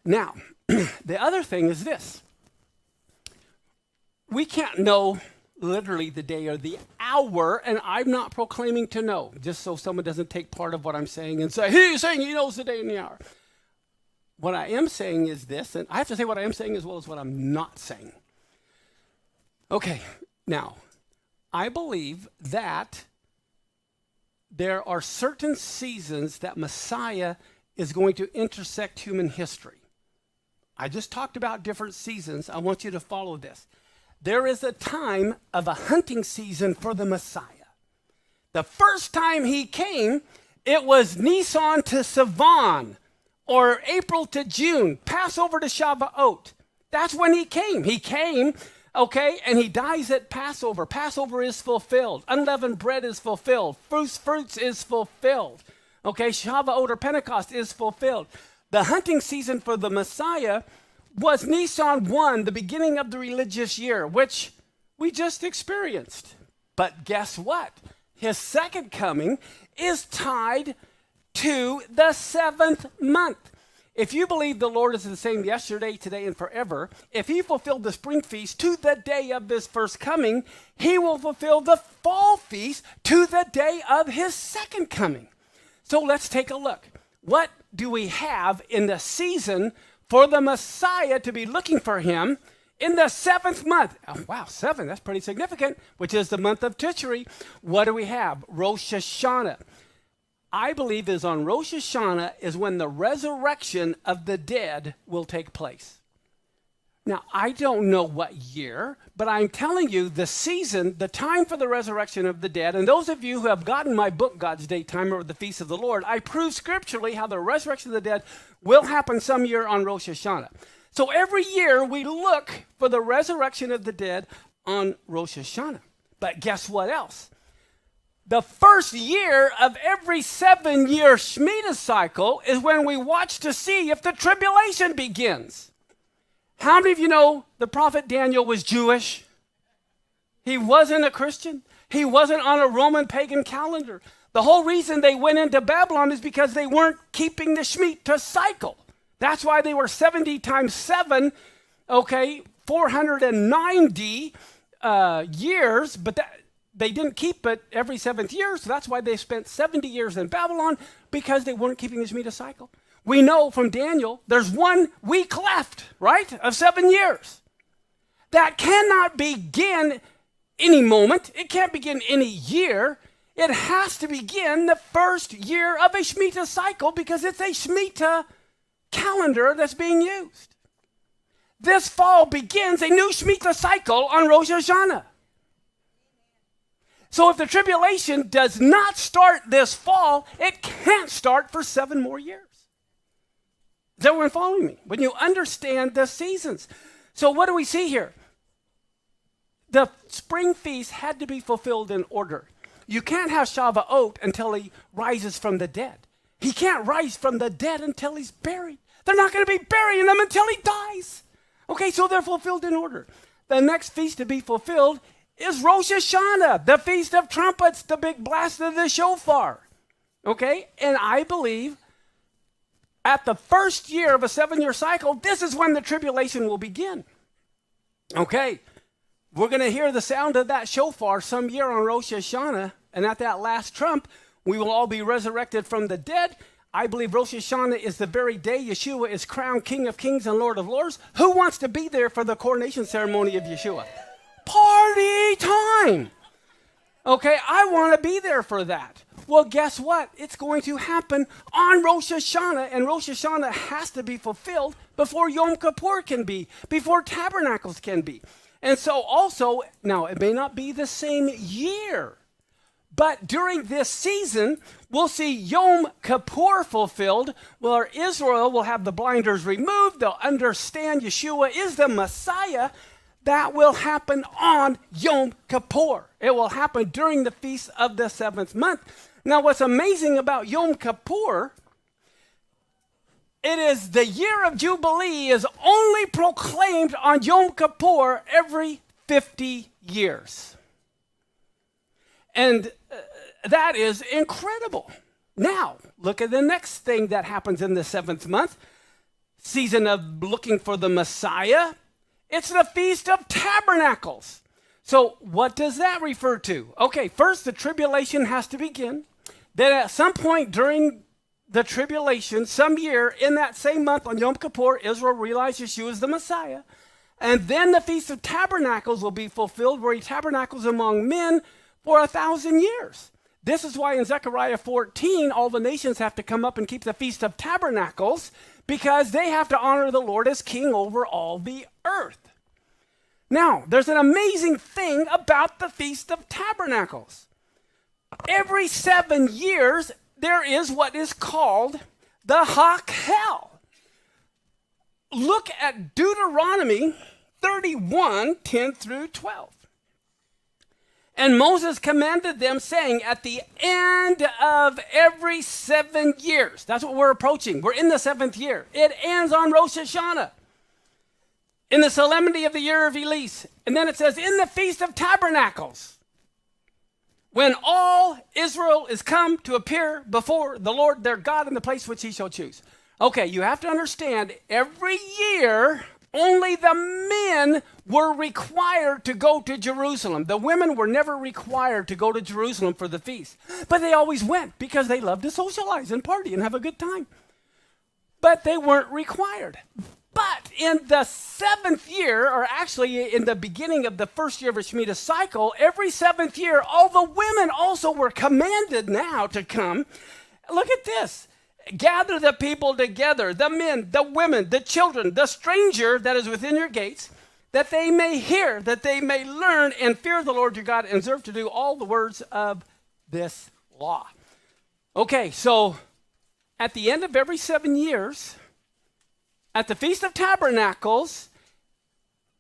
Now, the other thing is this. We can't know literally the day or the hour, and I'm not proclaiming to know, just so someone doesn't take part of what I'm saying and say, he's saying he knows the day and the hour. What I am saying is this, and I have to say what I am saying as well as what I'm not saying. Okay, now, I believe that there are certain seasons that Messiah is going to intersect human history. I just talked about different seasons. I want you to follow this. There is a time of a hunting season for the Messiah. The first time he came, it was Nisan to Sivan, or April to June, Passover to Shavuot. That's when he came. He came, okay, and he dies at Passover. Passover is fulfilled. Unleavened bread is fulfilled. Fruits is fulfilled. Okay, Shavuot or Pentecost is fulfilled. The hunting season for the Messiah was Nisan 1, the beginning of the religious year, which we just experienced. But guess what? His second coming is tied to the 7th month. If you believe the Lord is the same yesterday, today, and forever, if he fulfilled the spring feast to the day of his first coming, he will fulfill the fall feast to the day of his second coming. So let's take a look. What do we have in the season for the Messiah to be looking for him in the 7th month? Oh, wow, 7, that's pretty significant, which is the month of Tishri. What do we have? Rosh HaShanah. I believe is on Rosh HaShanah is when the resurrection of the dead will take place. Now, I don't know what year, but I'm telling you the season, the time for the resurrection of the dead, and those of you who have gotten my book, God's Date Timer, or the Feast of the Lord, I prove scripturally how the resurrection of the dead will happen some year on Rosh HaShanah. So every year we look for the resurrection of the dead on Rosh HaShanah. But guess what else? The first year of every 7-year Shemitah cycle is when we watch to see if the tribulation begins. How many of you know the prophet Daniel was Jewish? He wasn't a Christian. He wasn't on a Roman pagan calendar. The whole reason they went into Babylon is because they weren't keeping the Shemitah cycle. That's why they were 70 times 7, okay, 490 years, but they didn't keep it every 7th year, so that's why they spent 70 years in Babylon, because they weren't keeping the Shemitah cycle. We know from Daniel, there's 1 week left, right, of 7 years. That cannot begin any moment. It can't begin any year. It has to begin the first year of a Shemitah cycle because it's a Shemitah calendar that's being used. This fall begins a new Shemitah cycle on Rosh Hashanah. So if the tribulation does not start this fall, it can't start for 7 more years. Is everyone following me? When you understand the seasons. So what do we see here? The spring feast had to be fulfilled in order. You can't have Shavuot until he rises from the dead. He can't rise from the dead until he's buried. They're not going to be burying him until he dies. Okay, so they're fulfilled in order. The next feast to be fulfilled is Rosh Hashanah, the Feast of Trumpets, the big blast of the shofar. Okay, and I believe at the first year of a 7-year cycle, this is when the tribulation will begin. Okay, we're going to hear the sound of that shofar some year on Rosh Hashanah, and at that last trump, we will all be resurrected from the dead. I believe Rosh Hashanah is the very day Yeshua is crowned King of Kings and Lord of Lords. Who wants to be there for the coronation ceremony of Yeshua? Party time! Okay, I want to be there for that. Well, guess what? It's going to happen on Rosh Hashanah, and Rosh Hashanah has to be fulfilled before Yom Kippur can be, before Tabernacles can be. And so also, now it may not be the same year, but during this season, we'll see Yom Kippur fulfilled, where Israel will have the blinders removed. They'll understand Yeshua is the Messiah. That will happen on Yom Kippur. It will happen during the feast of the 7th month. Now, what's amazing about Yom Kippur, it is the year of Jubilee is only proclaimed on Yom Kippur every 50 years. And that is incredible. Now, look at the next thing that happens in the 7th month. season of looking for the Messiah. It's the Feast of Tabernacles. So what does that refer to? Okay, first the tribulation has to begin. Then at some point during the tribulation, some year in that same month on Yom Kippur, Israel realized Yeshua is the Messiah. And then the Feast of Tabernacles will be fulfilled, where he tabernacles among men for 1,000 years. This is why in Zechariah 14, all the nations have to come up and keep the Feast of Tabernacles, because they have to honor the Lord as king over all the earth. Now, there's an amazing thing about the Feast of Tabernacles. Every 7 years, there is what is called the HaKel. Look at Deuteronomy 31, 10 through 12. And Moses commanded them, saying, at the end of every 7 years, that's what we're approaching. We're in the 7th year. It ends on Rosh HaShanah, in the solemnity of the year of Elise. And then it says, in the Feast of Tabernacles, when all Israel is come to appear before the Lord their God in the place which he shall choose. Okay, you have to understand, every year, only the men were required to go to Jerusalem. The women were never required to go to Jerusalem for the feast. But they always went because they loved to socialize and party and have a good time. But they weren't required. But in the 7th year, or actually in the beginning of the first year of a Shemitah cycle, every 7th year, all the women also were commanded now to come. Look at this. Gather the people together, the men, the women, the children, the stranger that is within your gates, that they may hear, that they may learn and fear the Lord your God and observe to do all the words of this law. Okay, so at the end of every 7 years, at the Feast of Tabernacles,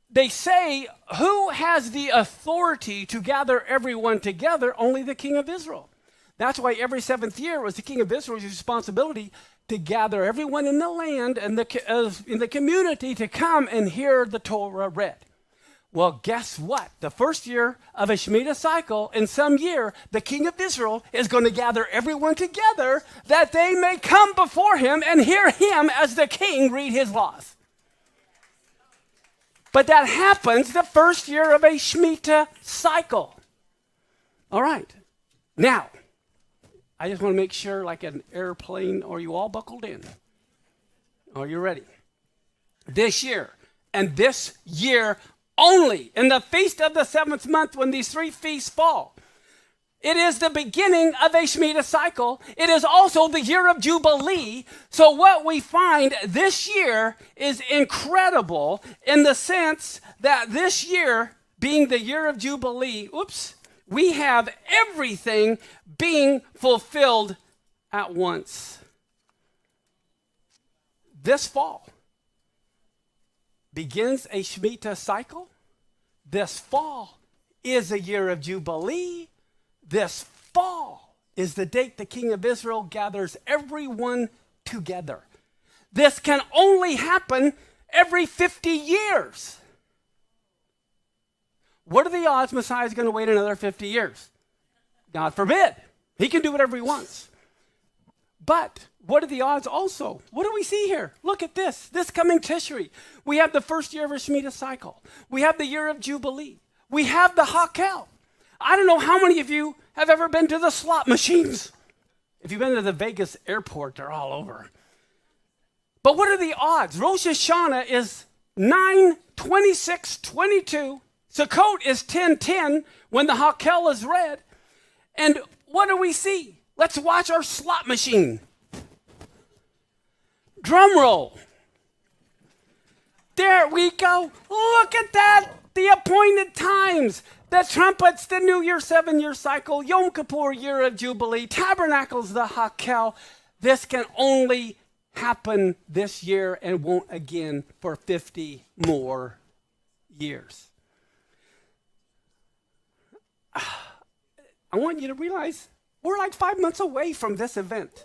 they say, who has the authority to gather everyone together? Only the king of Israel. That's why every 7th year was the king of Israel's responsibility to gather everyone in the land and in the community to come and hear the Torah read. Well, guess what? The first year of a Shemitah cycle, in some year, the king of Israel is going to gather everyone together that they may come before him and hear him as the king read his laws. But that happens the first year of a Shemitah cycle. All right. Now, I just want to make sure, like an airplane, are you all buckled in? Are you ready? This year, and this year only, in the feast of the 7th month, when these 3 feasts fall, it is the beginning of a Shemitah cycle. It is also the year of Jubilee. So what we find this year is incredible in the sense that this year, being the year of Jubilee, we have everything being fulfilled at once. This fall begins a Shemitah cycle. This fall is a year of Jubilee. This fall is the date the king of Israel gathers everyone together. This can only happen every 50 years. What are the odds Messiah is going to wait another 50 years? God forbid. He can do whatever he wants. But what are the odds also? What do we see here? Look at this. This coming Tishri. We have the first year of a Shemitah cycle. We have the year of Jubilee. We have the HaKel. I don't know how many of you have ever been to the slot machines. If you've been to the Vegas airport, they're all over. But what are the odds? Rosh HaShanah is 9/26/22. Sukkot is 10/10 when the HaKel is read. And what do we see? Let's watch our slot machine. Drum roll. There we go. Look at that. The appointed times. The trumpets, the New Year 7-year cycle, Yom Kippur, year of Jubilee, Tabernacles, the HaKel. This can only happen this year and won't again for 50 more years. I want you to realize we're like 5 months away from this event.